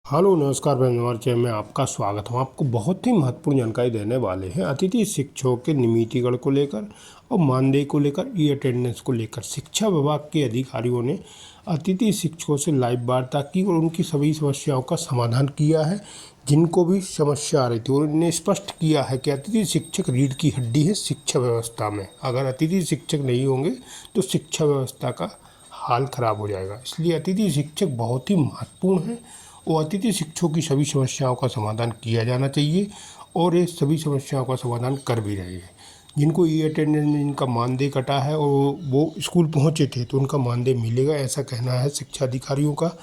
Hello नमस्कार मैं noir channel में आपका स्वागत हूँ। आपको बहुत ही महत्वपूर्ण जानकारी देने वाले हैं अतिथि शिक्षकों के नियमितीकरण को लेकर और मानदेय को लेकर ई अटेंडेंस को लेकर। शिक्षा विभाग के अधिकारियों ने अतिथि शिक्षकों से लाइव वार्ता की और उनकी सभी समस्याओं का समाधान किया है। जिनको भी समस्या आ रही थी और उन्होंने स्पष्ट किया है कि अतिथि शिक्षक रीढ़ की हड्डी है शिक्षा व्यवस्था में। अगर अतिथि शिक्षक नहीं होंगे तो शिक्षा व्यवस्था का हाल खराब हो जाएगा। इसलिए अतिथि शिक्षक बहुत ही महत्वपूर्ण है और अतिथि शिक्षकों की सभी समस्याओं का समाधान किया जाना चाहिए और ये सभी समस्याओं का समाधान कर भी रहे हैं। जिनको ई अटेंडेंस में जिनका मानदेय कटा है और वो स्कूल पहुंचे थे तो उनका मानदेय मिलेगा, ऐसा कहना है शिक्षा अधिकारियों का।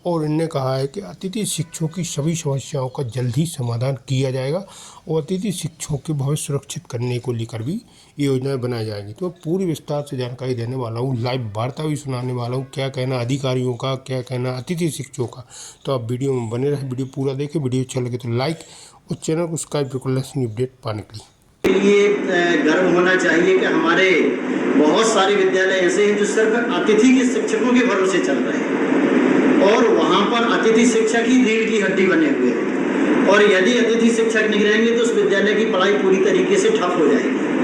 और इन्होंने कहा है कि अतिथि शिक्षकों की सभी समस्याओं का जल्द ही समाधान किया जाएगा और अतिथि शिक्षकों के भविष्य सुरक्षित करने को लेकर भी योजनाएं बनाई जाएंगी। तो पूरी विस्तार से जानकारी देने वाला हूँ, लाइव वार्ता भी सुनाने वाला हूँ, क्या कहना अधिकारियों का, क्या कहना अतिथि शिक्षकों का। तो आप वीडियो में बने रहे, वीडियो पूरा देखें। वीडियो अच्छा लगे तो लाइक और चैनल को सब्सक्राइब बिल्कुल अपडेट पाने के लिए गर्व होना चाहिए कि हमारे बहुत सारे विद्यालय ऐसे हैं जो सिर्फ अतिथि के शिक्षकों के भरोसे चल रहे हैं और वहाँ पर अतिथि शिक्षक ही रीढ़ की हड्डी बने हुए हैं। और यदि अतिथि शिक्षक नहीं रहेंगे तो उस विद्यालय की पढ़ाई पूरी तरीके से ठप हो जाएगी।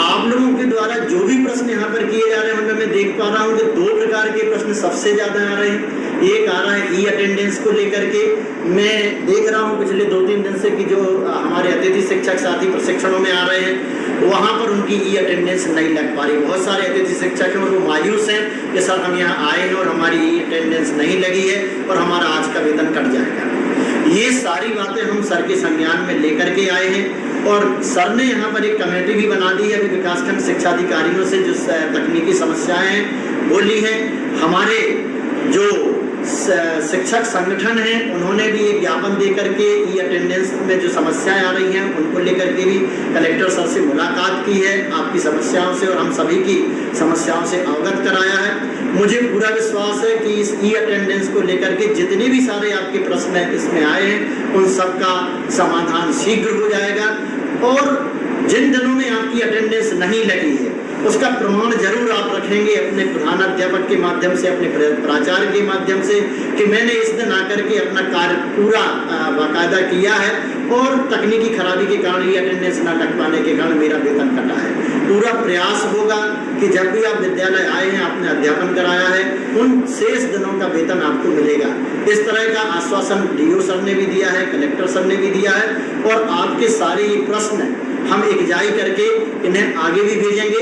आप लोगों के द्वारा जो भी प्रश्न यहाँ पर किए जा रहे हैं उनमें मैं देख पा रहा हूँ कि दो प्रकार के प्रश्न सबसे ज्यादा आ रहे हैं। एक आ रहा है ई अटेंडेंस को लेकर के। मैं देख रहा हूँ पिछले 2-3 दिन से कि जो हमारे अतिथि शिक्षक साथी प्रशिक्षणों में आ रहे हैं वहाँ पर उनकी ई अटेंडेंस नहीं लग पा रही। बहुत सारे अतिथि शिक्षक हैं और वो मायूस हैं कि सर हम यहाँ आए हैं और हमारी ई अटेंडेंस नहीं लगी है और हमारा आज का वेतन कट जाएगा। ये सारी बातें हम सर के संज्ञान में लेकर के आए हैं और सर ने यहाँ पर एक कमेटी भी बना दी है। अभी विकासखंड शिक्षा अधिकारियों से जो तकनीकी समस्याएं हैं वो ली हैं। हमारे जो शिक्षक संगठन हैं उन्होंने भी एक ज्ञापन दे करके ई अटेंडेंस में जो समस्याएं आ रही हैं उनको लेकर के भी कलेक्टर सर से मुलाकात की है, आपकी समस्याओं से और हम सभी की समस्याओं से अवगत कराया है। मुझे पूरा विश्वास है कि इस ई अटेंडेंस को लेकर के जितने भी सारे आपके प्रश्न इसमें आए हैं उन सबका समाधान शीघ्र हो जाएगा। और जिन दिनों में आपकी अटेंडेंस नहीं लगी है उसका प्रमाण जरूर आप रखेंगे अपने प्रधानाध्यापक के माध्यम से, अपने प्राचार्य के माध्यम से कि मैंने इस दिन आकर के अपना कार्य पूरा बाकायदा किया है और तकनीकी खराबी के कारण ये अटेंडेंस न लग पाने के कारण मेरा वेतन कटा है। पूरा प्रयास होगा कि जब भी आप विद्यालय आए हैं आपने अध्यापन कराया है उन शेष दिनों का वेतन आपको मिलेगा। इस तरह का आश्वासन डीओ सर ने भी दिया है, कलेक्टर सर ने भी दिया है और आपके सारे ये प्रश्न हम एकजाई करके इन्हें आगे भी भेजेंगे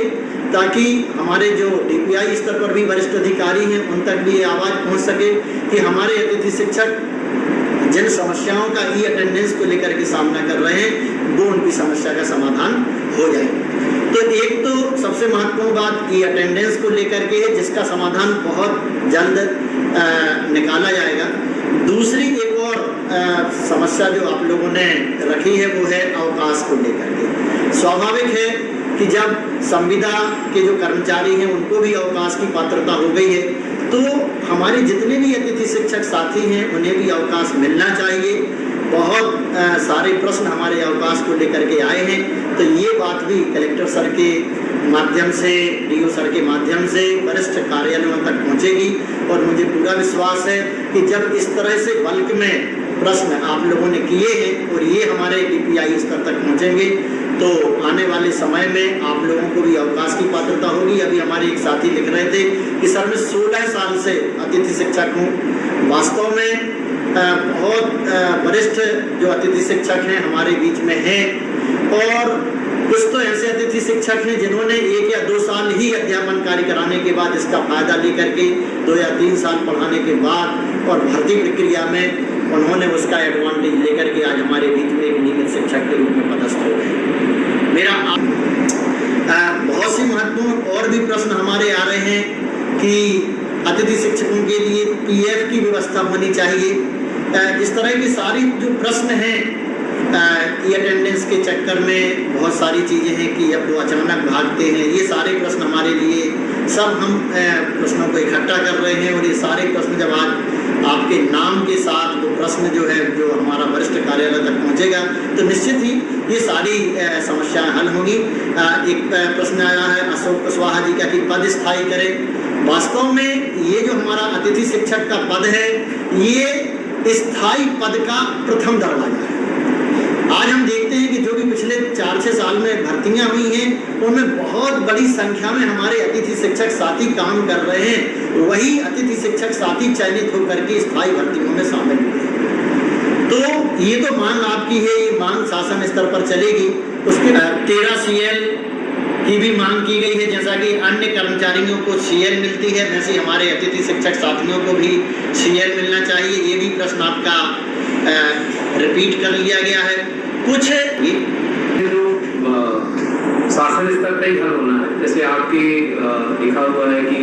ताकि हमारे जो डीपीआई स्तर पर भी वरिष्ठ अधिकारी हैं उन तक भी ये आवाज़ पहुंच सके कि हमारे अतिथि शिक्षक जिन समस्याओं का ई अटेंडेंस को लेकर के सामना कर रहे हैं वो उनकी समस्या का समाधान हो जाए। तो एक तो सबसे महत्वपूर्ण बात ई अटेंडेंस को लेकर के है जिसका समाधान बहुत जल्द निकाला जाएगा। दूसरी एक और समस्या जो आप लोगों ने रखी है वो है अवकाश को लेकर के। स्वाभाविक है कि जब संविदा के जो कर्मचारी हैं उनको भी अवकाश की पात्रता हो गई है तो हमारे जितने भी अतिथि शिक्षक साथी हैं उन्हें भी अवकाश मिलना चाहिए। बहुत सारे प्रश्न हमारे अवकाश को लेकर के आए हैं तो ये बात भी कलेक्टर सर के माध्यम से, डीओ सर के माध्यम से वरिष्ठ कार्यालयों तक पहुंचेगी और मुझे पूरा विश्वास है कि जब इस तरह से बल्क में प्रश्न आप लोगों ने किए हैं और ये हमारे डीपीआई स्तर तक पहुंचेंगे तो आने वाले समय में आप लोगों को भी अवकाश की पात्रता होगी। अभी हमारे एक साथी लिख रहे थे कि सर मैं 16 साल से अतिथि शिक्षक हूँ। वास्तव में बहुत वरिष्ठ जो अतिथि शिक्षक हैं हमारे बीच में हैं और कुछ तो ऐसे अतिथि शिक्षक हैं जिन्होंने 1 या 2 साल ही अध्यापन कार्य कराने के बाद इसका फायदा लेकर के 2 या 3 साल पढ़ाने के बाद और भर्ती प्रक्रिया में उन्होंने उसका एडवांटेज लेकर के आज हमारे बीच में एक नियमित शिक्षक के रूप में पदस्थ हो गए। मेरा बहुत सी महत्वपूर्ण और भी प्रश्न हमारे आ रहे हैं कि अतिथि शिक्षकों के लिए पीएफ की व्यवस्था होनी चाहिए। इस तरह की सारी जो प्रश्न हैं ई अटेंडेंस के चक्कर में बहुत सारी चीज़ें हैं कि अब वो अचानक भागते हैं। ये सारे प्रश्न हमारे लिए सब हम प्रश्नों को इकट्ठा कर रहे हैं और ये सारे प्रश्न जब आज आपके नाम के साथ वो प्रश्न जो है जो हमारा वरिष्ठ कार्यालय तक पहुंचेगा तो निश्चित ही ये सारी समस्याएं हल होंगी। एक प्रश्न आया है अशोक कुशवाहा जी का कि पद स्थायी करें। वास्तव में ये जो हमारा अतिथि शिक्षक का पद है ये स्थायी पद का प्रथम दरवाजा है। आज हम देखते हैं कि जो भी पिछले 4-6 साल में भर्तियां हुई हैं उनमें बहुत बड़ी संख्या में हमारे अतिथि शिक्षक साथी काम कर रहे हैं, वही अतिथि शिक्षक साथी चयनित होकर के स्थायी भर्तियों में शामिल हुए हैं। तो ये तो मांग आपकी है, ये मांग शासन स्तर पर चलेगी। उसके 13 CL की भी मांग की गई है, जैसा कि अन्य कर्मचारियों को CL मिलती है वैसे हमारे अतिथि शिक्षक साथियों को भी CL मिलना चाहिए। ये भी प्रश्न आपका रिपीट कर लिया गया है। कुछ जो शासन स्तर पर ही हल होना है, जैसे आपके लिखा हुआ है कि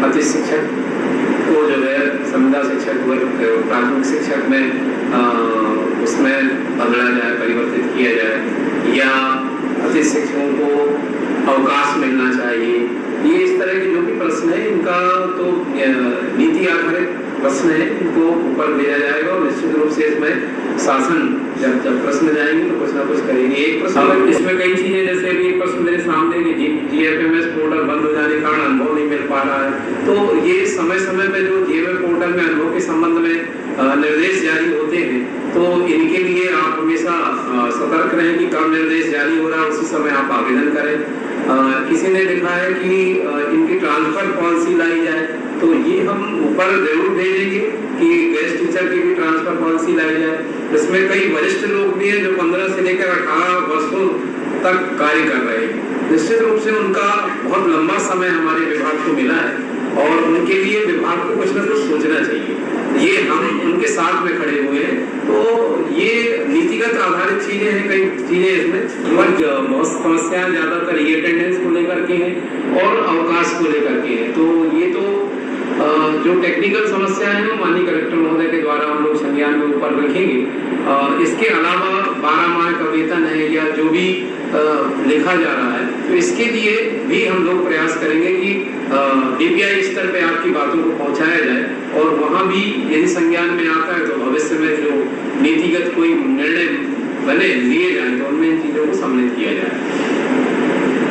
अतिथि शिक्षक को जो है संविदा शिक्षक प्राथमिक शिक्षक में उसमें बदला जाए, परिवर्तित किया जाए, या अतिथि शिक्षकों को अवकाश मिलना चाहिए। ये इस तरह के जो भी प्रश्न है इनका तो नीति आधारित प्रश्न है, इनको ऊपर भेजा जाएगा और निश्चित रूप से इसमें शासन जब प्रश्न जाएंगे तो कुछ ना कुछ करेंगे। एक प्रश्न इसमें कई चीजें, जैसे अभी एक प्रश्न मेरे सामने कि GFMS पोर्टल बंद हो जाने के कारण अनुभव नहीं मिल पा रहा है, तो ये समय समय पे जो GFMS पोर्टल में अनुभव के संबंध में निर्देश जारी होते हैं, तो इनके लिए आप हमेशा सतर्क रहें कि कब निर्देश जारी हो रहा है उसी समय आप आवेदन करें। किसी ने लिखा है कि इनकी ट्रांसफर पॉलिसी लाई जाए, तो ये हम ऊपर जरूर भेजेंगे कि गेस्ट टीचर की भी ट्रांसफर पॉलिसी लाई जाए। इसमें कई वरिष्ठ लोग भी हैं जो 15 से लेकर 18 वर्षों तक कार्य कर रहे हैं। निश्चित रूप से उनका बहुत लंबा समय हमारे विभाग को मिला है और उनके लिए विभाग को कुछ ना कुछ सोचना चाहिए। ये हम उनके साथ में खड़े हुए हैं, तो ये नीतिगत आधारित चीजें हैं, कई चीजें इसमें बहुत समस्याएं ज्यादातर ई अटेंडेंस को लेकर के हैं और अवकाश को लेकर के हैं। तो ये तो जो टेक्निकल समस्याएं हैं वो माननीय कलेक्टर महोदय के द्वारा हम लोग संज्ञान में ऊपर रखेंगे। इसके अलावा 12 माह का वेतन है या जो भी लिखा जा रहा है, तो इसके लिए भी हम लोग प्रयास करेंगे कि DPI स्तर पे आपकी बातों को पहुंचाया जाए और वहाँ भी यदि संज्ञान में आता है तो भविष्य में जो नीतिगत कोई निर्णय बने लिए जाए तो उनमें इन चीजों को सम्मिलित किया जाए।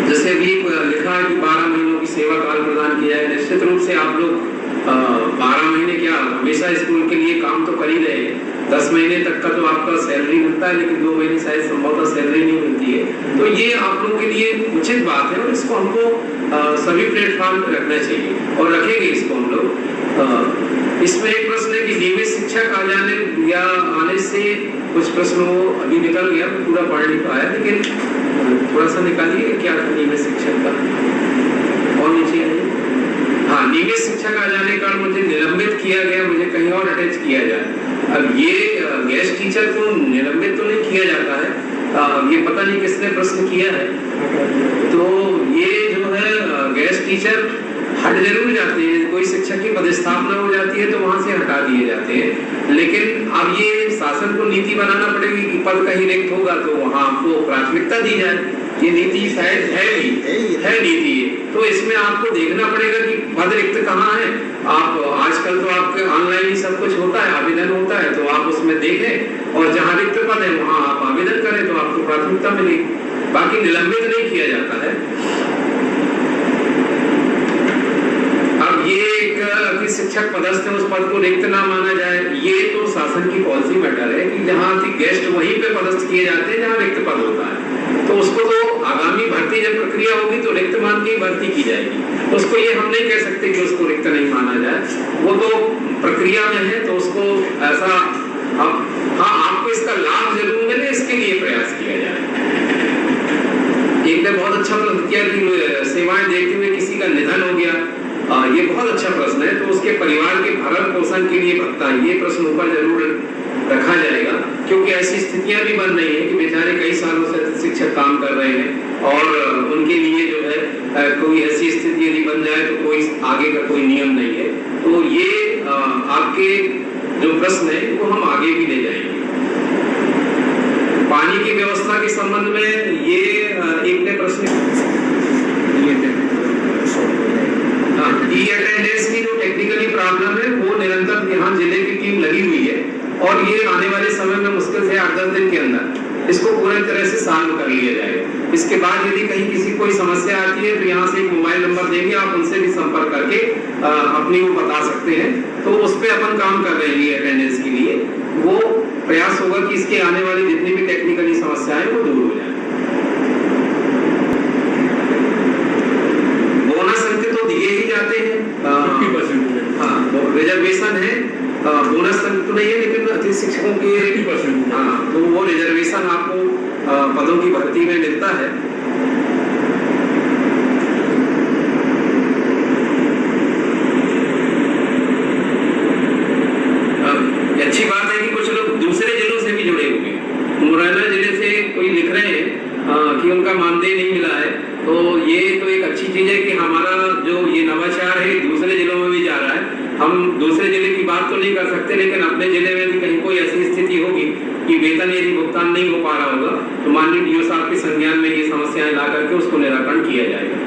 जैसे अभी लिखा है कि 12 महीनों की सेवा काल प्रदान किया है। निश्चित रूप से आप लोग 12 महीने क्या हमेशा स्कूल के लिए काम तो कर ही रहे हैं। 10 महीने तक का तो आपका सैलरी मिलता है, लेकिन 2 महीने शायद संभवतः सैलरी नहीं मिलती है। तो ये आप लोगों के लिए उचित बात है और इसको हमको सभी प्लेटफॉर्म पर रखना चाहिए और रखेंगे इसको हम लोग। इसमें एक प्रश्न है कि नियमित शिक्षक आ जाने या आने से कुछ प्रश्न वो अभी निकल गया, पूरा पढ़ नहीं पाया, लेकिन थोड़ा सा निकालिए क्या था नियमित शिक्षक का और नीचे आइए। हाँ, नियमित शिक्षक आ जाने का मुझे निलंबित किया गया, मुझे कहीं और अटैच किया जाए। अब ये गेस्ट टीचर को निलंबित तो नहीं किया जाता है, ये पता नहीं किसने प्रश्न किया है। तो ये जो है गेस्ट टीचर हट जरूर जाते हैं, कोई शिक्षक की पदस्थापना हो जाती है तो वहां से हटा दिए जाते हैं, लेकिन अब ये शासन को नीति बनाना पड़ेगी कि पद कहीं रिक्त होगा तो वहां आपको प्राथमिकता दी जाए। ये नीति शायद है नीति है, तो इसमें आपको देखना पड़ेगा कि पद रिक्त कहाँ है। आप आजकल तो आपके ऑनलाइन ही सब कुछ होता है, आवेदन होता है, तो आप उसमें देखें और जहाँ रिक्त पद है वहाँ आप आवेदन करें तो आपको प्राथमिकता मिलेगी। बाकी निलंबित नहीं किया जाता है। अब ये एक शिक्षक पदस्थ है उस पद को रिक्त ना माना जाए, ये तो शासन की पॉलिसी मैटर है कि जहाँ गेस्ट वहीं पे पदस्थ किए जाते हैं जहाँ रिक्त पद होता है, तो उसको तो आगामी भर्ती जब प्रक्रिया होगी तो रिक्त मान के भर्ती की जाएगी। उसको ये हम नहीं कह सकते कि उसको रिक्त नहीं माना जाए, वो तो प्रक्रिया में है, तो उसको ऐसा हाँ आपको इसका लाभ जरूर मिले इसके लिए प्रयास किया जाए। एक ने बहुत अच्छा प्रश्न किया कि सेवाएं देखते हुए किसी का निधन हो गया, ये बहुत अच्छा प्रश्न है, तो उसके परिवार के भरण पोषण के लिए भत्ता, ये प्रश्न ऊपर जरूर रखा जाएगा, क्योंकि ऐसी स्थितियां भी बन रही है कि बेचारे कई सालों से शिक्षक काम कर रहे हैं और उनके लिए जो है कोई ऐसी स्थिति यदि बन जाए तो कोई आगे का कोई नियम नहीं है। तो ये आपके जो प्रश्न है वो हम आगे भी ले जाएंगे। पानी की व्यवस्था के संबंध में ये एक ने प्रश्न अटेंडेंस की जो टेक्निकली प्रॉब्लम है वो निरंतर यहाँ जिले की टीम लगी हुई है और ये आने वाले समय में मुश्किल से 8-10 दिन के अंदर इसको पूरी तरह से सॉल्व कर लिया जाएगा। इसके बाद यदि कहीं किसी कोई समस्या आती है तो यहाँ से एक मोबाइल नंबर देंगे, आप उनसे भी संपर्क करके अपनी वो बता सकते हैं। तो उस पर अपन काम कर रहे हैं अटेंडेंस के लिए। वो प्रयास होगा कि इसके आने वाली जितनी भी टेक्निकली समस्याएं वो दूर हो जाए। बोनस अंक तो दिए ही जाते हैं, 50%। हाँ, तो रिजर्वेशन है, बोनस अंक तो नहीं है, लेकिन अतिथि शिक्षकों के 80%। हाँ, तो वो रिजर्वेशन आपको पदों की भर्ती में मिलता है। अच्छी बात है कि कुछ लोग दूसरे जिलों से भी जुड़े हुए हैं। मुरैना जिले से कोई लिख रहे हैं कि उनका मानदेय नहीं मिला है, तो ये तो एक अच्छी चीज है कि हमारा जो ये नवाचार है दूसरे जिलों में भी जा रहा है। हम दूसरे जिले की बात तो नहीं कर सकते, लेकिन अपने जिले में भी कहीं कोई ऐसी स्थिति होगी कि वेतन यदि भुगतान नहीं हो पा रहा होगा तो माननीय डीओ साहब के संज्ञान में ये समस्याएं ला करके उसको निराकरण किया जाएगा।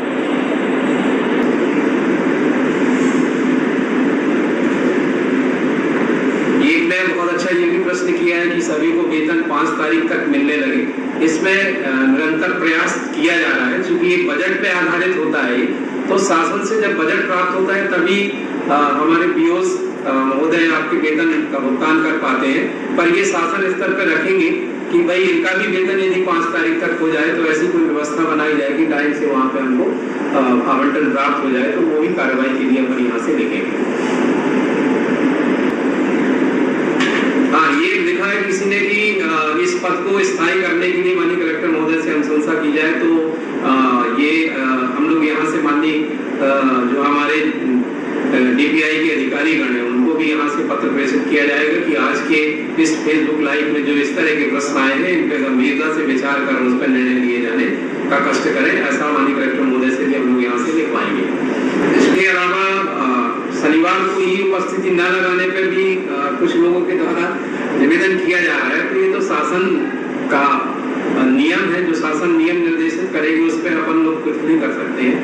बहुत अच्छा ये भी प्रश्न किया है कि सभी को वेतन 5 तारीख तक मिलने लगे। इसमें निरंतर प्रयास किया जा रहा है, क्योंकि ये बजट पे आधारित होता है। तो शासन से जब बजट प्राप्त होता है तभी हमारे पीओस महोदय आपके वेतन का भुगतान कर पाते हैं। पर ये शासन स्तर पर रखेंगे कि भाई इनका भी वेतन यदि 5 तारीख तक हो जाए तो ऐसी कोई व्यवस्था बनाई जाएगी टाइम से वहां पे हमको आवंटन प्राप्त हो जाए, तो वो भी कार्रवाई के लिए अपन यहाँ से देखेंगे। हाँ, ये लिखा है किसी ने कि इस पद को स्थायी करने के लिए माननीय कलेक्टर महोदय से अनुशंसा की जाए। तो ये हम लोग यहाँ से माननीय जो हमारे डीपीआई के अधिकारी गण हैं उनको भी यहाँ से पत्र प्रेषित किया जाएगा कि आज के इस फेसबुक लाइव में जो इस तरह के प्रश्न आए हैं इन पर गंभीरता से विचार कर उस पर निर्णय लिए जाने का कष्ट करें। ऐसा माननीय कलेक्टर महोदय से भी हम लोग यहाँ से लिखवाएंगे। इसके अलावा शनिवार को ही उपस्थिति न लगाने पर भी कुछ लोगों के द्वारा निवेदन किया जा रहा है। तो ये तो शासन का नियम है, जो शासन नियम निर्देशित करेगी उस पर अपन लोग कुछ नहीं कर सकते हैं।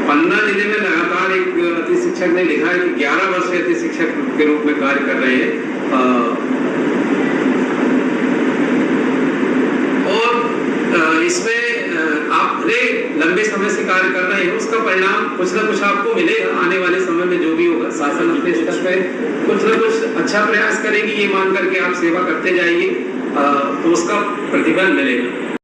पन्ना जिले में लगातार एक अतिथि शिक्षक ने लिखा है कि 11 वर्ष से अतिथि शिक्षक के रूप में कार्य कर रहे हैं और इसमें आप लंबे समय से कार्य कर रहे हैं, उसका परिणाम कुछ ना कुछ आपको मिलेगा आने वाले समय में। जो भी होगा शासन अपने स्तर पे कुछ ना कुछ अच्छा प्रयास करेगी, ये मान करके आप सेवा करते जाइए तो उसका प्रतिफल मिलेगा।